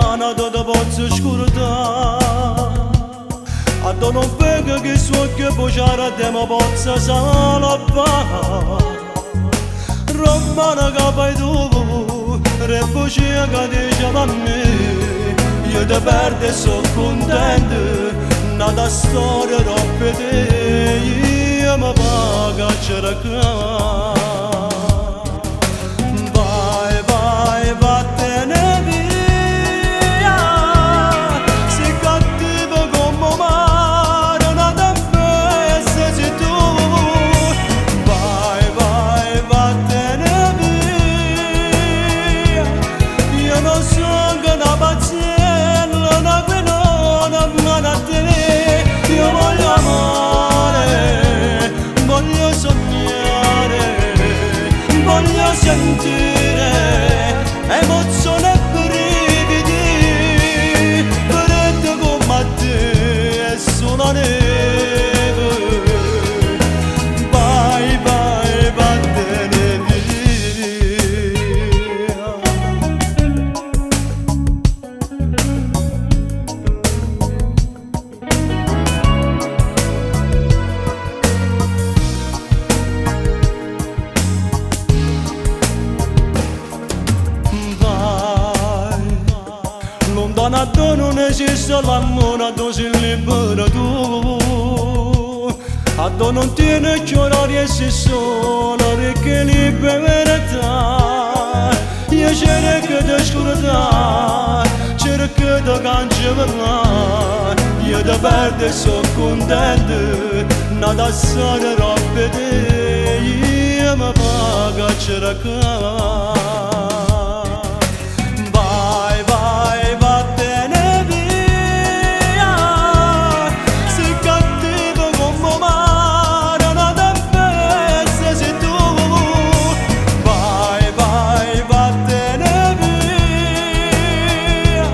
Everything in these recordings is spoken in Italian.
mano dove posso scordare. A te non vengo che so che bocciare te mi possa salvare. Romana che fai tu, refugia che diceva a me, io te perdo e sono contento, nata storia troppo te, io mi pago a cercare. Vai, vai, vattene via, sei cattivo come mare, una tempesta sei tu. Vai, vai, vattene via, io non sono che una pazienza, una venona, ma a te, io voglio amare, voglio sognare, voglio sentire emozione e brividi, freddo come te e sulla neve. Vai, vai, vattene via. Lontano da te non esiste l'amore, a te sei libera tu. A te non tiene giorni e sei sola, perché libera verità. Io cerco di scordare, cerco di cancellare. Io ti perdo e sono contento, nata storia troppo te, io mi pago a cercare. Vai, vai, vattene via, sei cattivo come mare, una tempesta sei tu. Vai, vai, vattene via,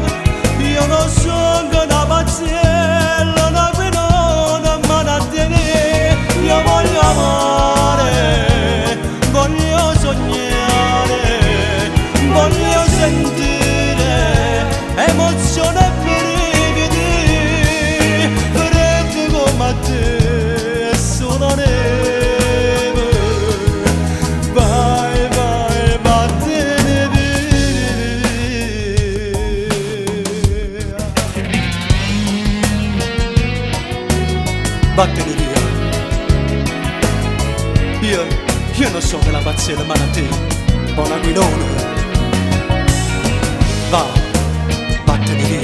io non sono che una pazienza, una venona, ma a te, io voglio amare, voglio sognare, voglio sentire emozione e brividi, freddo come te e sulla neve. Vai, vai, vattene via. Vattene via. Io non so che la pazienza, ma a te, buona guidona. Va, vattene via.